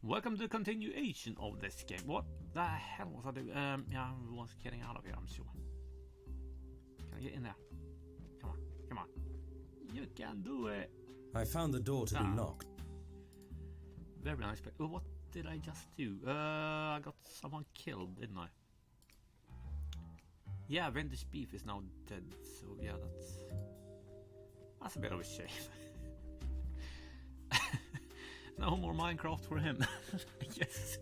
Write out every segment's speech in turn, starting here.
Welcome to the continuation of this game. What the hell was I doing? Yeah, I was getting out of here, I'm sure. Can I get in there? Come on, come on. You can do it. I found the door to be locked. Very nice. But what did I just do? I got someone killed, didn't I? Yeah, Vintage Beef is now dead. So yeah, that's a bit of a shame. No more Minecraft for him. Yes.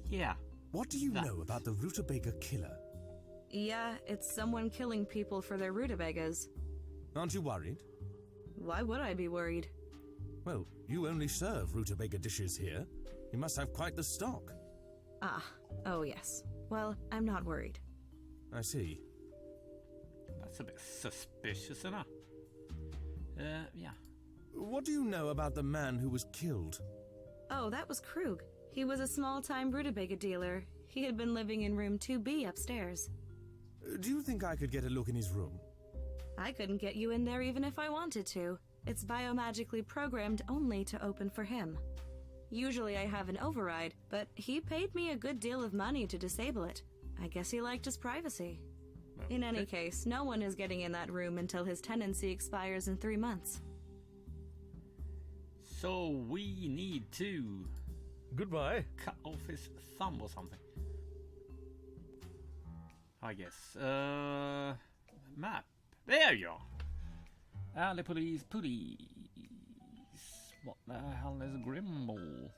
Yeah. What do you know about the rutabaga killer? Yeah, it's someone killing people for their rutabagas. Aren't you worried? Why would I be worried? Well, you only serve rutabaga dishes here. You must have quite the stock. Ah, oh yes. Well, I'm not worried. I see. That's a bit suspicious, isn't it? Yeah. What do you know about the man who was killed? Oh, that was Krug. He was a small-time rutabaga dealer. He had been living in room 2B upstairs. Do you think I could get a look in his room? I couldn't get you in there even if I wanted to. It's biomagically programmed only to open for him. Usually I have an override, but he paid me a good deal of money to disable it. I guess he liked his privacy. In any case, no one is getting in that room until his tenancy expires in 3 months. So we need to... Goodbye. Cut off his thumb or something. I guess. Map. There you are. Alley police. What the hell is Grimble?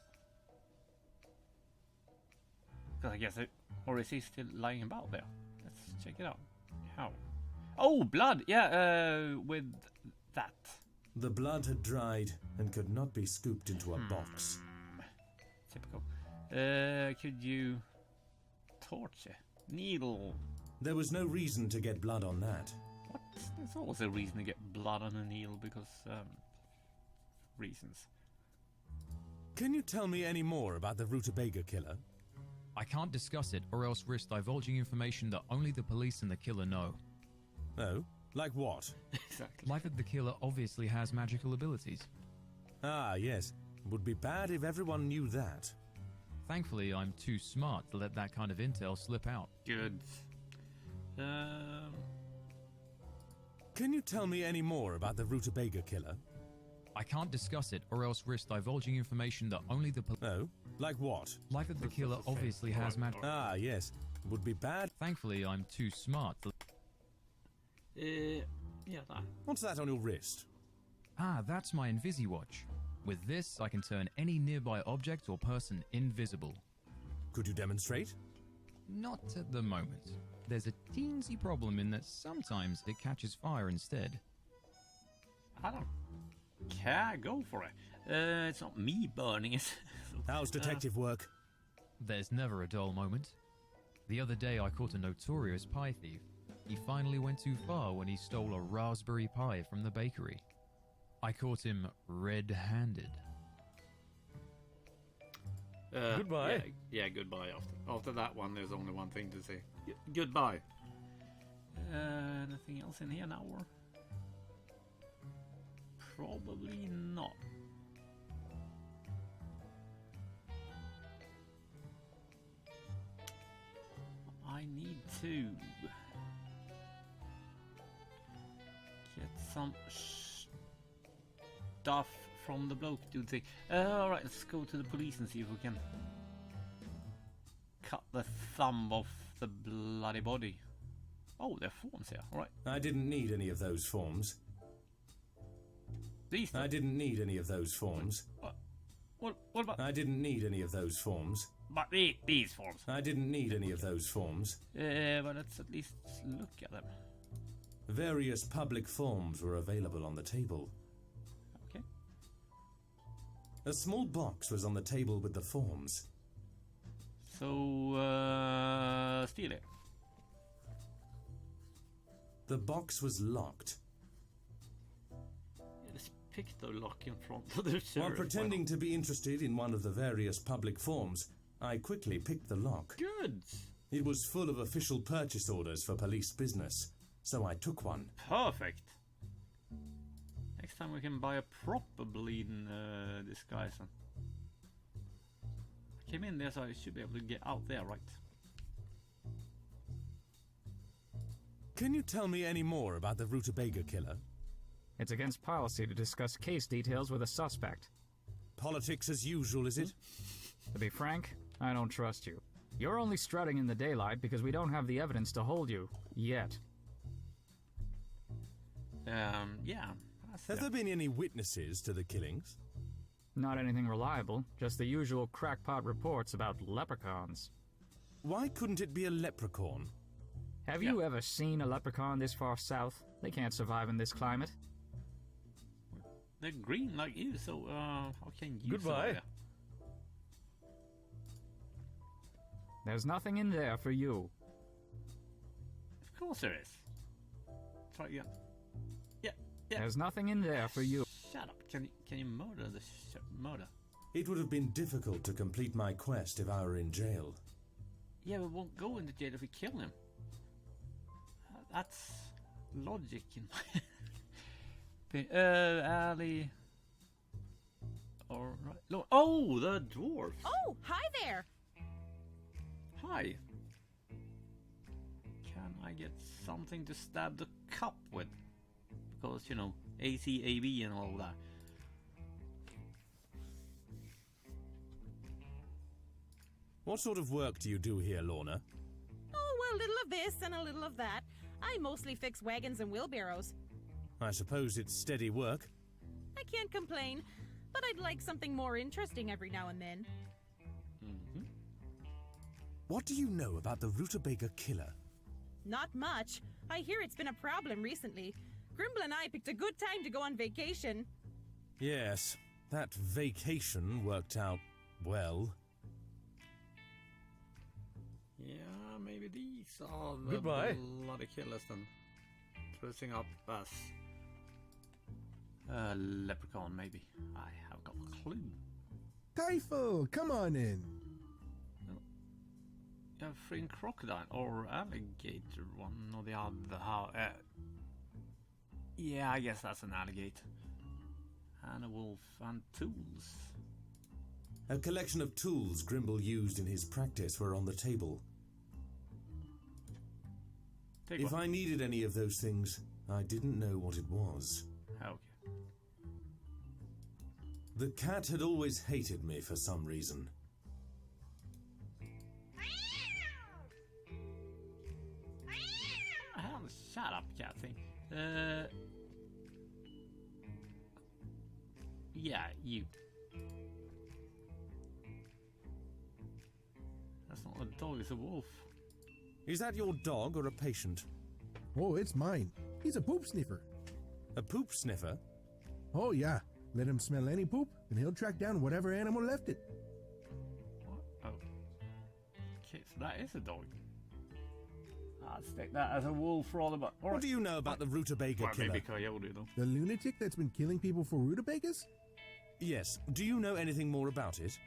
Because I guess or is he still lying about there? Let's check it out. How? Oh, blood! Yeah, with that. The blood had dried and could not be scooped into a box. Typical. Could you torch it? Needle. There was no reason to get blood on that. What? There's always a reason to get blood on a needle because, reasons. Can you tell me any more about the rutabaga killer? I can't discuss it or else risk divulging information that only the police and the killer know. Oh? Like what? Exactly. Life of the killer obviously has magical abilities. Ah, yes. Would be bad if everyone knew that. Thankfully, I'm too smart to let that kind of intel slip out. Good. Can you tell me any more about the rutabaga killer? I can't discuss it or else risk divulging information that only the police... Oh? Like what? Life of the killer obviously has magic... Ah, yes. Would be bad. Thankfully, I'm too smart to... Yeah, that. What's that on your wrist? Ah, that's my Invisiwatch. With this, I can turn any nearby object or person invisible. Could you demonstrate? Not at the moment. There's a teensy problem in that sometimes it catches fire instead. I don't care. Go for it. It's not me burning it. How's detective work? There's never a dull moment. The other day I caught a notorious pie thief. He finally went too far when he stole a raspberry pie from the bakery. I caught him red-handed. Goodbye. Yeah, goodbye. After that one, there's only one thing to say. Goodbye. Anything else in here now? Or? Probably not. I need to get some stuff from the bloke dude thing. Alright, let's go to the police and see if we can cut the thumb off the bloody body. Oh, there are forms here. Alright. I didn't need any of those forms. These I didn't need any of those forms. What about... I didn't need any of those forms. But these forms. I didn't need any of those forms. But let's at least look at them. Various public forms were available on the table. Okay. A small box was on the table with the forms. So, steal it. The box was locked. Yeah, just pick the lock in front of the sheriff. While pretending to be interested in one of the various public forms, I quickly picked the lock. Good. It was full of official purchase orders for police business, so I took one. Perfect. Next time we can buy a proper bleeding disguise. came in there, so I should be able to get out there, right? Can you tell me any more about the rutabaga killer? It's against policy to discuss case details with a suspect. Politics as usual, is it? To be frank, I don't trust you. You're only strutting in the daylight because we don't have the evidence to hold you. Yet. Yeah. Have there been any witnesses to the killings? Not anything reliable, just the usual crackpot reports about leprechauns. Why couldn't it be a leprechaun? Have you ever seen a leprechaun this far south? They can't survive in this climate. They're green like you, so how can you Goodbye. survive? There's nothing in there for you. Of course there is. Try again. Yeah. There's nothing in there for you. Shut up. Can you murder the murder? It would have been difficult to complete my quest if I were in jail. Yeah, we won't go into jail if we kill him. That's logic in my... Ali... Alright. No. Oh, the dwarf. Oh, hi there. Hi. Can I get something to stab the cup with? Because, you know, ACAB and all that. What sort of work do you do here, Lorna? Oh, a little of this and a little of that. I mostly fix wagons and wheelbarrows. I suppose it's steady work. I can't complain, but I'd like something more interesting every now and then. Mm-hmm. What do you know about the rutabaga killer? Not much. I hear it's been a problem recently. Grimble and I picked a good time to go on vacation. Yes, that vacation worked out well. Yeah, maybe these are the Goodbye. bloody killers then. Dressing up as a leprechaun, maybe. I have got a clue. Typhil, come on in. A freaking crocodile or alligator, one or the other. Yeah, I guess that's an alligator. And a wolf and tools. A collection of tools Grimble used in his practice were on the table. Take If one. I needed any of those things, I didn't know what it was. Okay. The cat had always hated me for some reason. Shut up, cat thing. Yeah, you. That's not a dog, it's a wolf. Is that your dog or a patient? Oh, it's mine. He's a poop sniffer. A poop sniffer? Oh, yeah. Let him smell any poop, and he'll track down whatever animal left it. What? Oh. Okay, so that is a dog. I'll stick that as a wolf for all about. What do you know about the rutabaga Well, killer? maybe coyote though. The lunatic that's been killing people for rutabagas? Yes. Do you know anything more about it?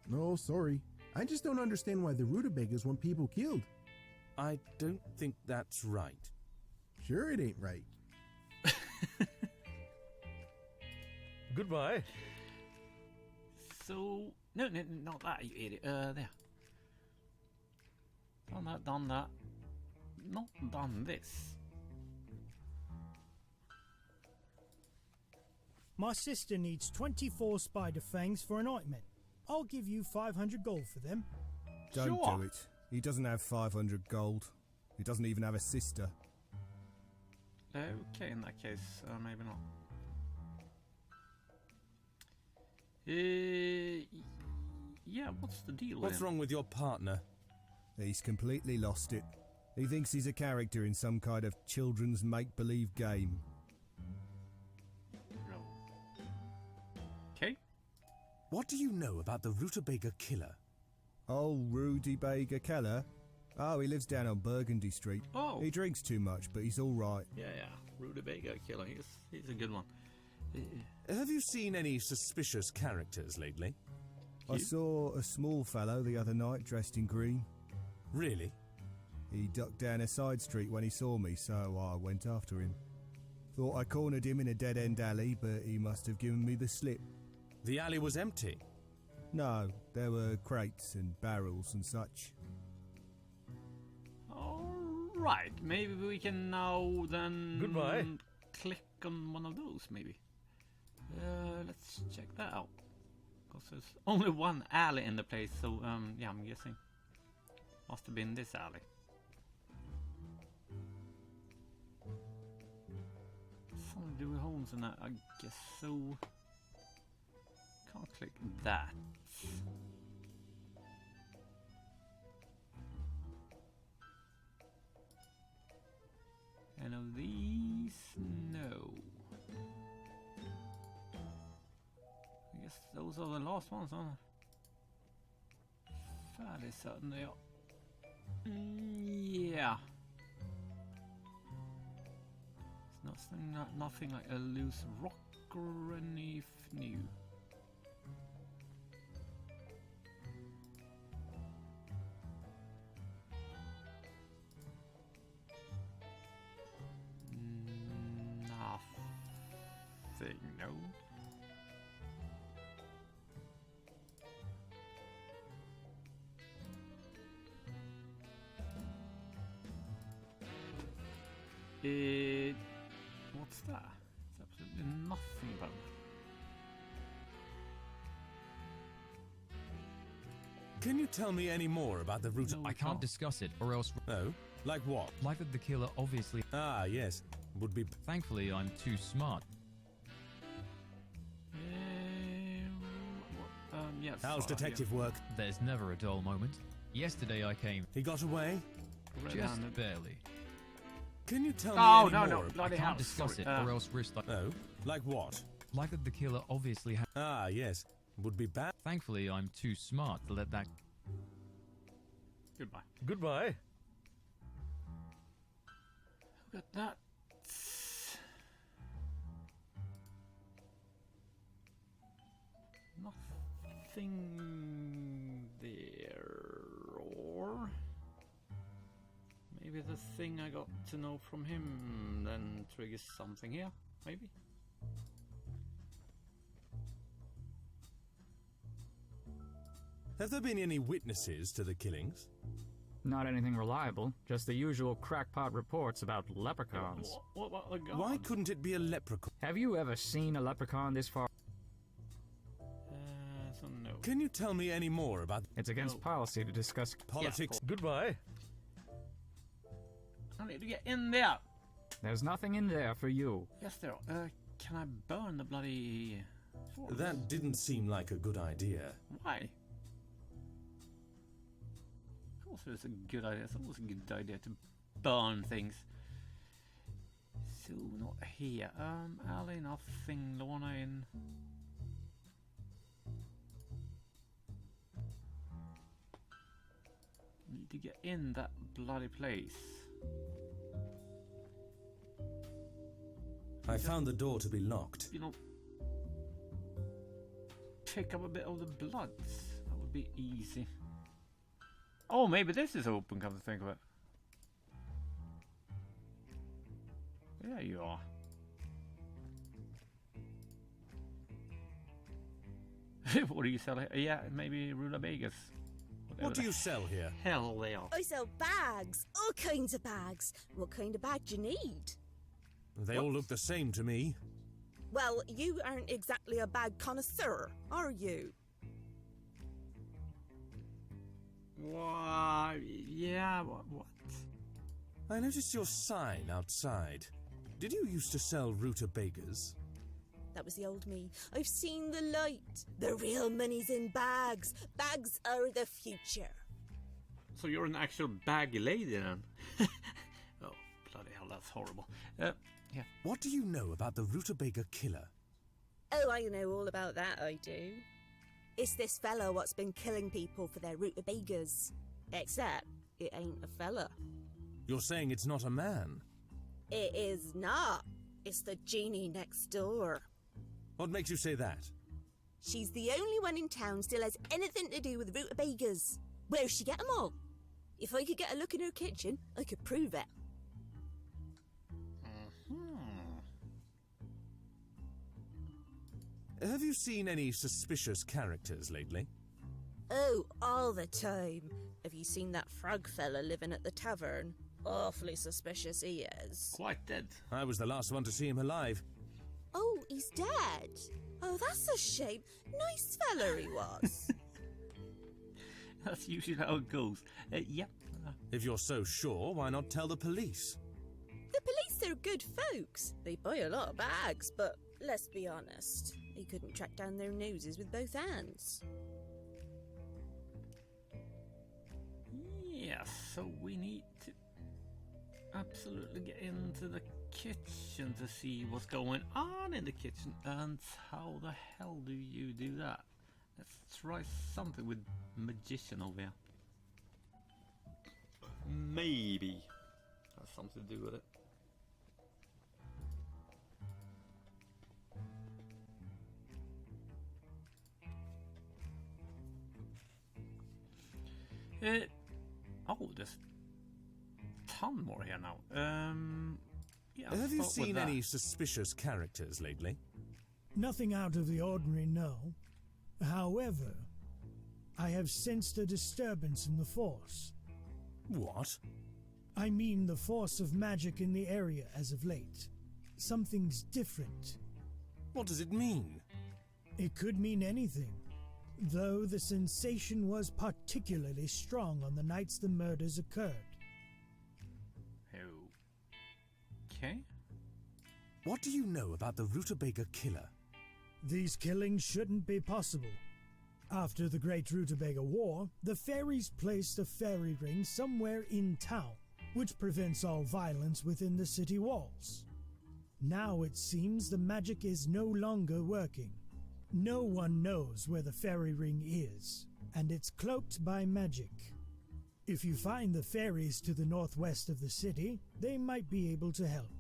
No, sorry. I just don't understand why the rutabagas want people killed. I don't think that's right. Sure it ain't right. Goodbye. So no, not that, you idiot. There. Done that. Not done this. My sister needs 24 spider fangs for an ointment. I'll give you 500 gold for them. Don't Sure. do it. He doesn't have 500 gold. He doesn't even have a sister. Okay, in that case, maybe not. Yeah, what's the deal? What's with him? wrong with your partner? He's completely lost it. He thinks he's a character in some kind of children's make-believe game. No. Okay. What do you know about the rutabaga killer? Oh, rutabaga killer? Oh, he lives down on Burgundy Street. Oh. He drinks too much, but he's all right. Yeah. Rutabaga killer. He's a good one. Have you seen any suspicious characters lately? I saw a small fellow the other night dressed in green. Really? He ducked down a side street when he saw me, so I went after him. Thought I cornered him in a dead-end alley, but he must have given me the slip. The alley was empty. No, there were crates and barrels and such. Alright, maybe we can now then... Goodbye. Click on one of those, maybe. Let's check that out. Because there's only one alley in the place, so yeah, I'm guessing. Must have been this alley. Some do homes in that, I guess so. Can't click that. Any of these? No. I guess those are the last ones, huh? Fairly certain they are. Yeah. It's nothing like a loose rock or any new. Nothing, no. What's that? It's absolutely nothing about it. Can you tell me any more about the route? No, I can't discuss it, or else. Oh, like what? Like that the killer obviously. Ah, yes. Would be... Thankfully, I'm too smart. Yes. How's detective work? There's never a dull moment. Yesterday I came He got away? just barely. Can you tell me Oh, any no, more? no. I Bloody hell. can't discuss Sorry. it, or else risk. Oh, like what? Like that the killer obviously had. Ah, yes. Would be bad. Thankfully, I'm too smart to let that. Goodbye. Goodbye. Look at that. Nothing there, or maybe the thing I got to know from him then triggers something here, maybe? Have there been any witnesses to the killings? Not anything reliable, just the usual crackpot reports about leprechauns. What the god? Why couldn't it be a leprechaun? Have you ever seen a leprechaun this far? So no. Can you tell me any more about It's against policy to discuss. politics? cool. Goodbye. I need to get in there. There's nothing in there for you. Yes, there are. Can I burn the bloody forest? That didn't seem like a good idea. Why? Of course it's a good idea. It's always a good idea to burn things. So, not here. Alley, nothing. Lorna in. Need to get in that bloody place. I found the door to be locked. You know, pick up a bit of the bloods. That would be easy. Oh, maybe this is open, come to think of it. There you are. What do you sell here? Yeah, maybe rutabagas. What do you sell here? Hell they are. I sell bags, all kinds of bags. What kind of bag do you need? They all look the same to me. Well, you aren't exactly a bag connoisseur, are you? What? Yeah, what? I noticed your sign outside. Did you used to sell rutabagas? That was the old me. I've seen the light. The real money's in bags. Bags are the future. So you're an actual bag lady then? Oh, bloody hell, that's horrible. Yeah. What do you know about the rutabaga killer? Oh, I know all about that, I do. It's this fella what's been killing people for their rutabagas. Except, it ain't a fella. You're saying it's not a man? It is not. It's the genie next door. What makes you say that? She's the only one in town still has anything to do with rutabagas. Where'd she get them all? If I could get a look in her kitchen, I could prove it. Have you seen any suspicious characters lately? Oh, all the time. Have you seen that frog fella living at the tavern? Awfully suspicious he is. Quite dead. I was the last one to see him alive. Oh, he's dead. Oh, that's a shame. Nice fella he was. That's usually how it goes. Yep. If you're so sure, why not tell the police? The police are good folks. They buy a lot of bags, but let's be honest, he couldn't track down their noses with both hands. Yeah, so we need to absolutely get into the kitchen to see what's going on in the kitchen. And how the hell do you do that? Let's try something with magician over here. Maybe has something to do with it. Oh, there's a ton more here now. Yeah. Have you start with seen that. any suspicious characters lately? Nothing out of the ordinary, no. However, I have sensed a disturbance in the force. What? I mean the force of magic in the area as of late. Something's different. What does it mean? It could mean anything, though the sensation was particularly strong on the nights the murders occurred. Okay. What do you know about the rutabaga killer? These killings shouldn't be possible. After the Great Rutabaga War, the fairies placed a fairy ring somewhere in town, which prevents all violence within the city walls. Now it seems the magic is no longer working. No one knows where the fairy ring is, and it's cloaked by magic. If you find the fairies to the northwest of the city, they might be able to help.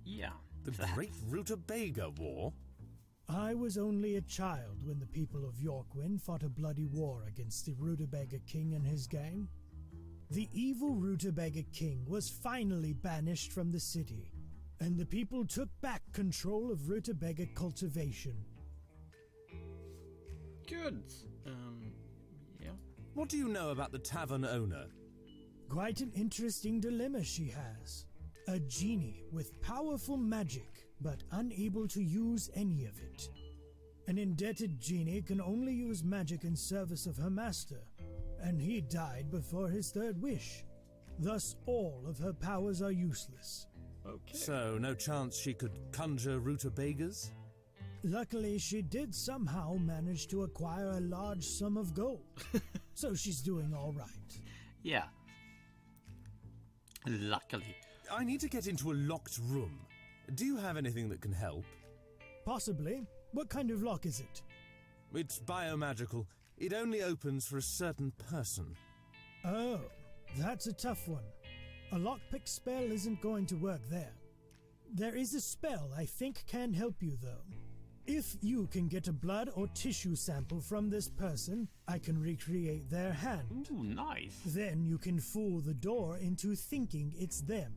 Yeah. The Great Rutabaga War? I was only a child when the people of Yorkwen fought a bloody war against the Rutabaga King and his gang. The evil Rutabaga King was finally banished from the city, and the people took back control of rutabaga cultivation. Good. Yeah. What do you know about the tavern owner? Quite an interesting dilemma she has. A genie with powerful magic, but unable to use any of it. An indebted genie can only use magic in service of her master, and he died before his third wish. Thus all of her powers are useless. Okay. So, no chance she could conjure rutabagas? Luckily, she did somehow manage to acquire a large sum of gold, so she's doing all right. Yeah. Luckily. I need to get into a locked room. Do you have anything that can help? Possibly. What kind of lock is it? It's biomagical. It only opens for a certain person. Oh, that's a tough one. A lockpick spell isn't going to work there. There is a spell I think can help you, though. If you can get a blood or tissue sample from this person, I can recreate their hand. Ooh, nice. Then you can fool the door into thinking it's them.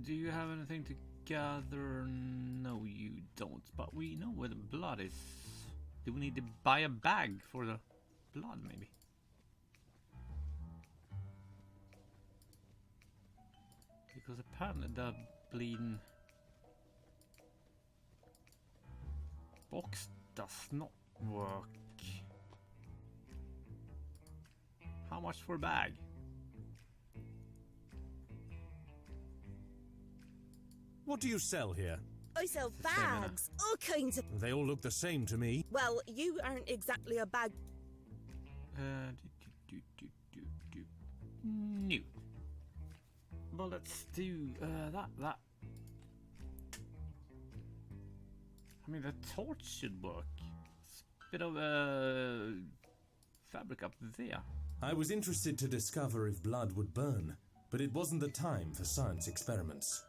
Do you have anything to gather? No, you don't. But we know where the blood is. Do we need to buy a bag for the blood, maybe? Because apparently the bleeding box does not work. How much for a bag? What do you sell here? I sell the same, innit? bags, all kinds of... They all look the same to me. Well, you aren't exactly a bag... No. Well, let's do that. I mean, the torch should work. It's a bit of fabric up there. I was interested to discover if blood would burn, but it wasn't the time for science experiments.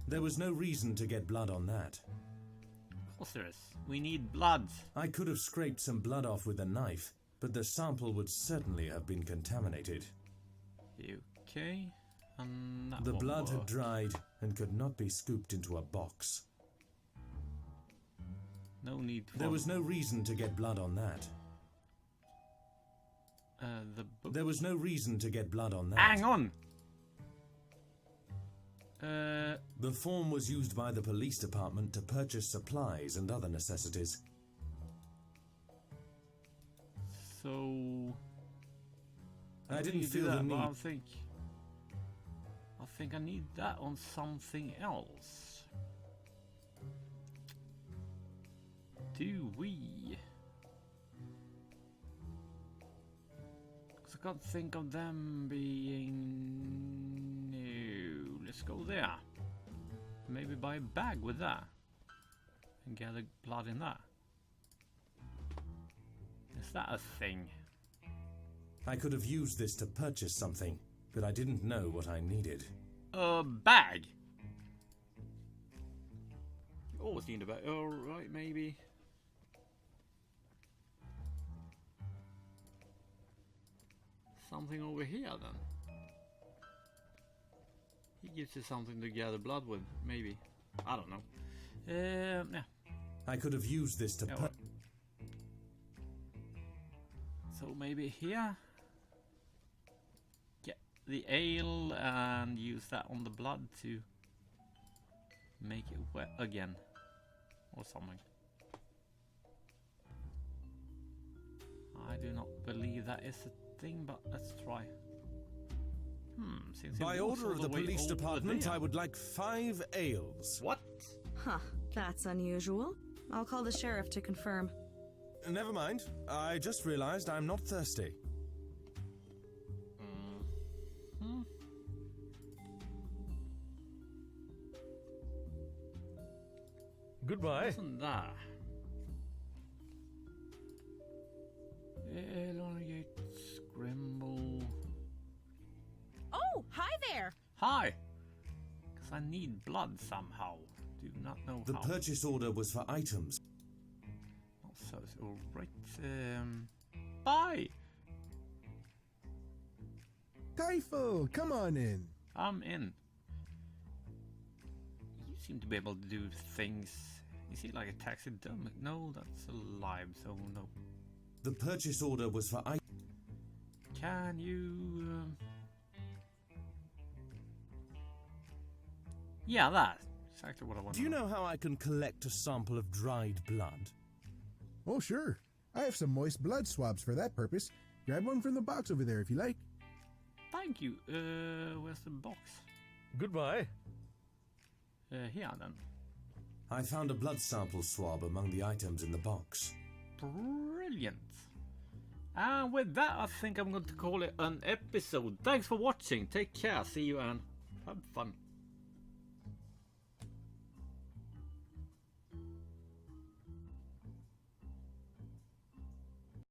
There was no reason to get blood on that. Of course there is. We need blood. I could have scraped some blood off with a knife, but the sample would certainly have been contaminated. Okay. And that The one blood had worked. dried and could not be scooped into a box. No need for... There was no reason to get blood on that. the book. There was no reason to get blood on that. Hang on! The form was used by the police department to purchase supplies and other necessities. So... I didn't need to do feel the that, but need. I think I need that on something else. Do we? Because I can't think of them being... No, let's go there. Maybe buy a bag with that. And gather blood in that. Is that a thing? I could have used this to purchase something, but I didn't know what I needed. A bag? You always need a bag. Alright, maybe. Something over here then. He gives you something to gather blood with, maybe. I don't know. Yeah. I could have used this to Yeah, so maybe here. Get the ale and use that on the blood to make it wet again. Or something. I do not believe that is a thing, but let's try. Since By order of the police department, I would like 5 ales. What? Huh, that's unusual. I'll call the sheriff to confirm. Never mind. I just realized I'm not thirsty. Goodbye. Isn't that? Elongate, scramble. Oh, hi there! Hi! Because I need blood somehow. Do not know The how. purchase order was for items. So, alright. Bye! Typhil, come on in. I'm in. You seem to be able to do things. Is he like a taxidermic? No, that's alive, so no. The purchase order was for items. Can you... Yeah, that. Exactly what I want. Do you know how I can collect a sample of dried blood? Oh, sure. I have some moist blood swabs for that purpose. Grab one from the box over there if you like. Thank you. Where's the box? Goodbye. Here then. I found a blood sample swab among the items in the box. Brilliant. And with that, I think I'm going to call it an episode. Thanks for watching. Take care. See you and have fun.